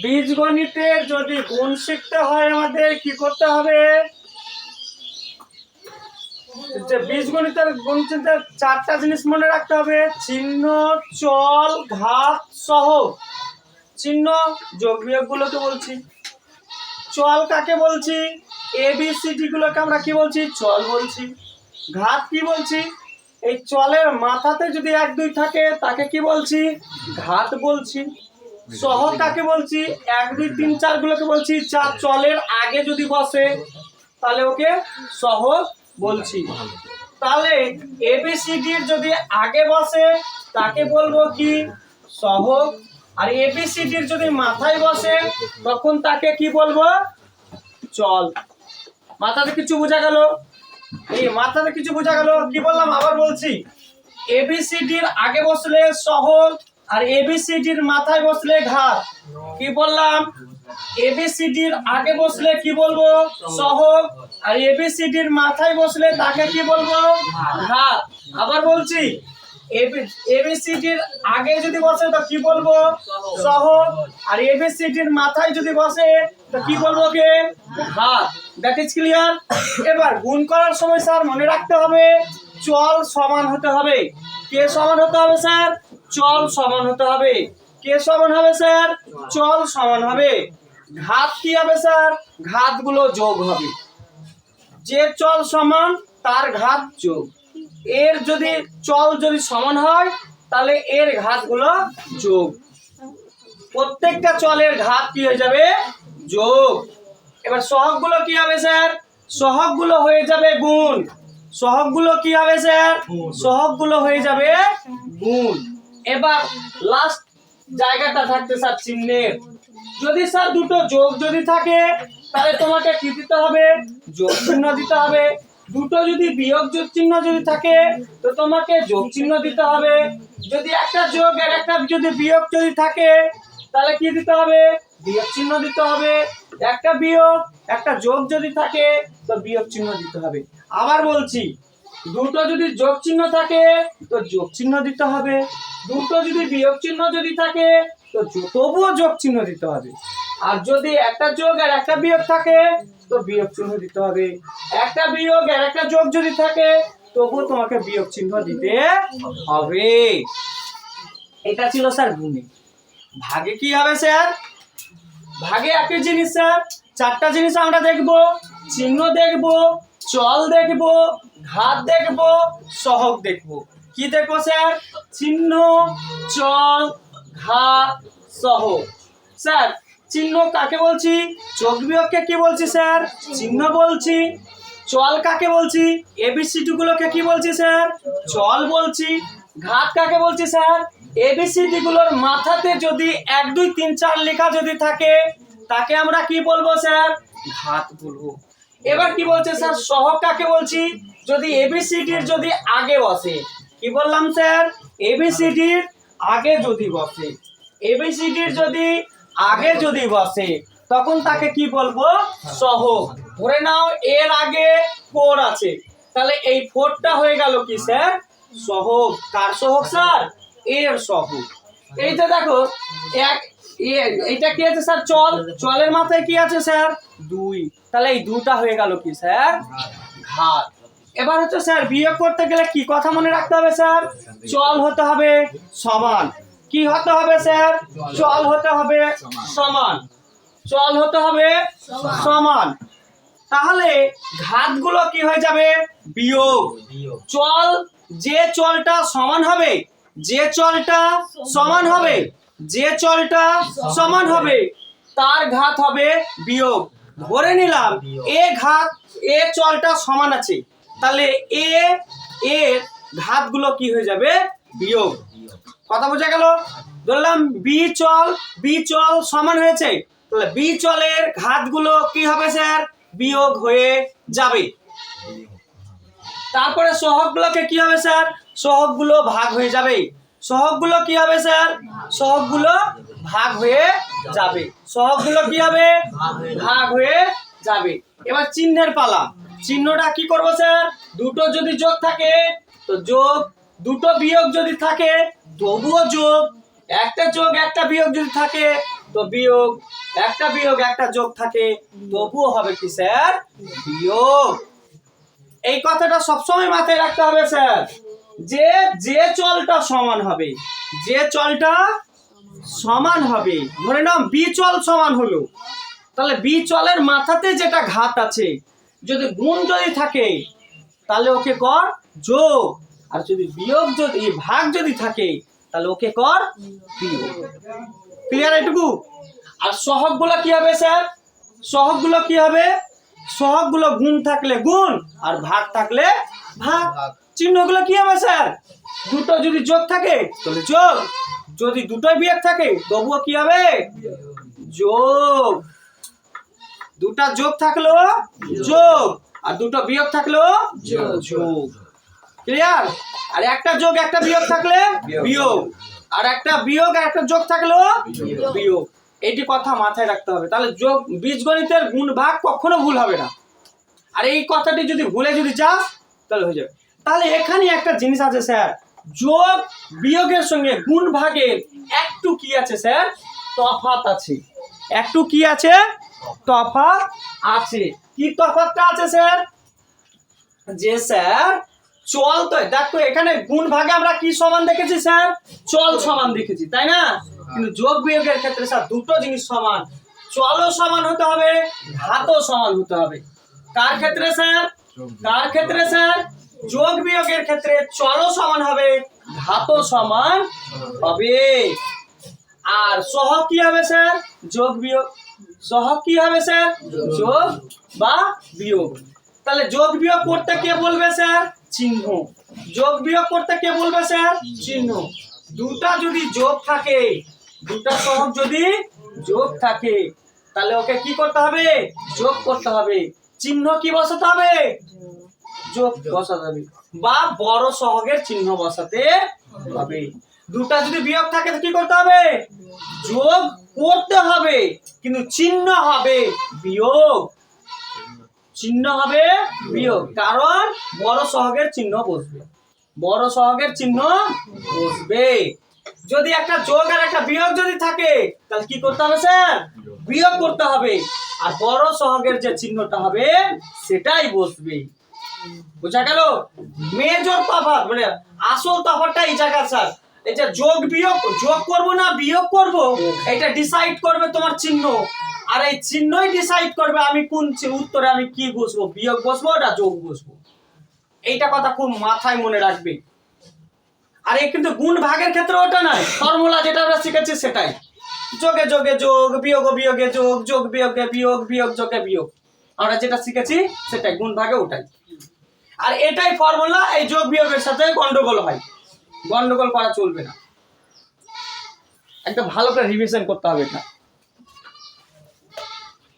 বীজগণিতের যদি গুণ শিখতে হয় আমাদের কি করতে হবে? যে বীজগণিতের গুণ চিনতে চারটা জিনিস মনে রাখতে হবে: চিহ্ন, চল, ঘাত, সহগ। চিহ্ন যোগ বিয়োগ গুলোকে বলছি। চল কাকে বলছি? ABCD গুলোকে আমরা কি বলছি? চল বলছি। ঘাত কি বলছি? এই চলের মাথাতে যদি 1 2 থাকে তাকে কি বলছি? ঘাত বলছি। সহগ কাকে বলছি? 1 2 3 4 গুলোকে বলছি। চার চলের আগে যদি বসে তাহলে ওকে সহগ বলছি। তাহলে ABCD যদি আগে বসে তাকে বলবো কি? সহগ। আর ABCD যদি মাথায় বসে তখন তাকে কি বলবো? চল। মাথাতে কিছু বোঝা গেল? এই মাথাতে কিছু বোঝা গেল? কি বললাম আবার বলছি, ABCD আগে বসলে সহগ আর ABCD মাথায় বসলে ঘাত। কি বললাম? ABCD আগে বসলে কি বলবো? সহগ। আর ABCD মাথায় বসলে তাকে কি বলবো? ঘাত। আবার বলছি, ABCD আগে যদি বসে তো কি বলবো? সহগ। আর ABCD মাথায় যদি বসে তো কি বলবো? কে? ঘাত। That is clear. এবার গুণ করার সময় স্যার মনে রাখতে হবে চল সমান হতে হবে। কে সমান হতে হবে স্যার? চল সমান হতে হবে। কে সমান হবে স্যার? চল সমান হবে। ঘাত কি হবে স্যার? ঘাতগুলো যোগ হবে। যে চল সমান তার ঘাত যোগ। এর যদি চল যদি সমান হয় তাহলে এর ঘাতগুলো যোগ। প্রত্যেকটা চলের ঘাত কি হয়ে যাবে? যোগ। এবার সহগগুলো কি হবে স্যার? সহগগুলো হয়ে যাবে গুণ। সহগগুলো কি হবে স্যার? সহগগুলো হয়ে যাবে গুণ। এবার লাস্ট জায়গাটা থাকতে স্যার চিহ্নের। যদি স্যার দুটো যোগ যদি থাকে তাহলে তোমাকে কি দিতে হবে? যোগ চিহ্ন দিতে হবে। দুটো যদি বিয়োগ যোগ চিহ্ন যদি থাকে তো তোমাকে যোগ চিহ্ন দিতে হবে। যদি একটা যোগ আর একটা যদি বিয়োগ যদি থাকে তাহলে কি দিতে হবে? বিয়োগ চিহ্ন দিতে হবে। একটা বিয়োগ একটা যোগ যদি থাকে তো বিয়োগ চিহ্ন দিতে হবে। আবার বলছি, দুটো যদি যোগ চিহ্ন থাকে তো যোগ চিহ্ন দিতে হবে। দুটো যদি বিয়োগ চিহ্ন যদি থাকে তো তবুও যোগ চিহ্ন দিতে হবে। আর যদি একটা যোগ আর একটা বিয়োগ থাকে তো বিয়োগ চিহ্ন দিতে হবে। একটা বিয়োগ আর একটা যোগ যদি থাকে তবুও তোমাকে বিয়োগ চিহ্ন দিতে হবে। এটা ছিল স্যার গুণে। ভাগে কি হবে স্যার? ভাগে একই জিনিস স্যার, চারটা জিনিস আমরা দেখবো। চিহ্ন দেখবো, চল দেখবো, ঘাত দেখবো, সহগ দেখবো। কি দেখবো স্যার? চিহ্ন, চল, ঘাত, সহগ। স্যার চিহ্ন কাকে বলছি? যোগ বিয়োগকে কি বলছি স্যার? চিহ্ন বলছি। চল কাকে বলছি? ABCD গুলোকে কি বলছি স্যার? চল বলছি। ঘাত কাকে বলছি স্যার? ABCD গুলোর মাথাতে যদি 1 2 3 4 লেখা যদি থাকে তাকে আমরা কি বলবো স্যার? ঘাত বলবো। এবার কি বলছে স্যার? সহগ কাকে বলছি? যদি ABCD যদি আগে বসে। কি বললাম স্যার? ABCD আগে যদি বসে, ABCD যদি আগে যদি বসে তখন তাকে কি বলবো? সহগ। ধরে নাও এর আগে 4 আছে, তাহলে এই 4টা হয়ে গেল কি স্যার? সহগ। কার সহগ স্যার? এর সহগ। এই যে দেখো এইটা কি আছে স্যার? চল। চলের মাথায় কি আছে স্যার? 2। তাহলে এই 2টা হয়ে গেল কি স্যার? ঘাত। এবার হচ্ছে স্যার বিয়োগ করতে গেলে কি কথা মনে রাখতে হবে স্যার? চল হতে হবে সমান। কি হতে হবে স্যার? চল হতে হবে সমান। চল হতে হবে সমান। তাহলে ঘাতগুলো কি হয়ে যাবে? বিয়োগ। চল, যে চলটা সমান হবে, যে চলটা সমান হবে, যে চলটা সমান হবে তার ঘাত হবে বিয়োগ। ধরে নিলাম এ চলটা সমান আছে, তাহলে এর ঘাতগুলো কি হয়ে যাবে? বিয়োগ। কথা বোঝা গেল? ধরলাম বি চল সমান হয়েছে, তাহলে বি চলের ঘাতগুলো কি হবে স্যার? বিয়োগ হয়ে যাবে। তারপরে সহগগুলোকে কি হবে স্যার? সহগগুলো ভাগ হয়ে যাবে। সহগগুলো কি হবে স্যার? সহগগুলো ভাগ হয়ে যাবে। সহগগুলো কি হবে? ভাগ হয়ে যাবে। এবার চিহ্নের পালা। চিহ্নটা কি করব স্যার? দুটো যদি যোগ থাকে তো যোগ, দুটো বিয়োগ যদি থাকে তবুও যোগ, একটা যোগ একটা বিয়োগ যদি থাকে তো বিয়োগ, একটা বিয়োগ একটা যোগ থাকে, তবুও হবে কি স্যার? বিয়োগ। এই কথাটা সবসময় মাথায় রাখতে হবে স্যার, যে যে চলটা সমান হবে, যে চলটা সমান হবে, ধরে নাও বি চল সমান হলো, তাহলে বি চলের মাথাতে যেটা ঘাত আছে, যদি গুণ যদি থাকে তাহলে ওকে কর যোগ, আর যদি বিয়োগ যদি ভাগ যদি থাকে তাহলে ওকে কর বিয়োগ। ক্লিয়ার এটুকু? আর সহগগুলো কি হবে স্যার? সহগগুলো কি হবে? সহগগুলো গুণ থাকলে গুণ আর ভাগ থাকলে ভাগ। চিহ্নগুলো কি হবে স্যার? দুটো যদি যোগ থাকে তাহলে যোগ, যদি দুটোই বিয়োগ থাকে তবুও কি হবে? যোগ। দুটা যোগ থাকলো যোগ, আর দুটো বিয়োগ থাকলো যোগ। ক্লিয়ার? আর একটা যোগ একটা বিয়োগ থাকলে বিয়োগ, আর একটা বিয়োগ আর একটা যোগ থাকলো বিয়োগ। এইটি কথা মাথায় রাখতে হবে। তাহলে যোগ, বীজগণিতের গুণ ভাগ কখনো ভুল হবে না। আর এই কথাটি যদি ভুলে যদি যাস তাহলে হয়ে যাবে। তাহলে এখানে একটা জিনিস আছে স্যার, যোগ বিয়োগের সঙ্গে গুণ ভাগের একটু কি আছে স্যার? তফাৎ আছে। একটু কি আছে? তফাৎ আছে। কি তফাৎটা আছে স্যার? যে স্যার চল, তো দেখো এখানে গুণ ভাগে আমরা কি সমান দেখেছি স্যার? চল সমান দেখেছি, তাই না? কিন্তু যোগ বিয়োগের ক্ষেত্রে স্যার দুটো জিনিস সমান, চলও সমান হতে হবে, ঘাতও সমান হতে হবে। কার ক্ষেত্রে স্যার? কার ক্ষেত্রে স্যার? যোগ বিয়োগের ক্ষেত্রে চলও সমান হবে, ঘাতও সমান হবে। আর সহগ কি হবে স্যার? যোগ বিয়োগ। সহগ কি হবে স্যার? যোগ বা বিয়োগ। তাহলে যোগ বিয়োগ করতে কে বলবে স্যার? চিহ্ন। যোগ বিয়োগ করতে কে বলবে স্যার? চিহ্ন। দুটা যদি যোগ থাকে, দুটা সহগ যদি যোগ থাকে, তাহলে ওকে কি করতে হবে? যোগ করতে হবে। চিহ্ন কি বসাতে হবে? যোগ বসাতে হবে, বা বড় সহগের চিহ্ন বসাতে হবে। দুটা যদি বিয়োগ থাকে তো কি করতে হবে? যোগ করতে হবে, কিন্তু চিহ্ন হবে বিয়োগ। চিহ্ন হবে বিয়োগ, কারণ বড় সহগের চিহ্ন বসবে, বড় সহগের চিহ্ন বসবে। যদি একটা যোগ আর একটা বিয়োগ যদি থাকে তাহলে কি করতে হবে স্যার? বিয়োগ করতে হবে, আর বড় সহগের যে চিহ্নটা হবে সেটাই বসবে। বুঝা গেল? মেজর তফাৎ মানে আসল তফাৎটা এই জায়গা স্যার। এই যে যোগ বিয়োগ, যোগ করব না বিয়োগ করব, এটা ডিসাইড করবে তোমার চিহ্ন। আর এই চিহ্নই ডিসাইড করবে আমি কোন উত্তরে আমি কি বসবো, বিয়োগ বসবো না যোগ বসবো। এইটা কথা খুব মাথায় মনে রাখবে। আর এই কিন্তু গুণ ভাগের ক্ষেত্রে ওটা নয়, ফর্মুলা যেটা আমরা শিখেছি সেটাই। যোগে যোগে যোগ, বিয়োগ বিয়োগে যোগ, যোগ বিয়োগে বিয়োগ, বিয়োগ যোগে বিয়োগ, আমরা যেটা শিখেছি সেটাই গুণ ভাগে ওটাই। আর এটাই ফর্মুলা, এই যোগ বিয়োগের সাথে গন্ডগোল হয়, গন্ডগোল করা চলবে না। একদম ভালো করে রিভিশন করতে হবে এটা।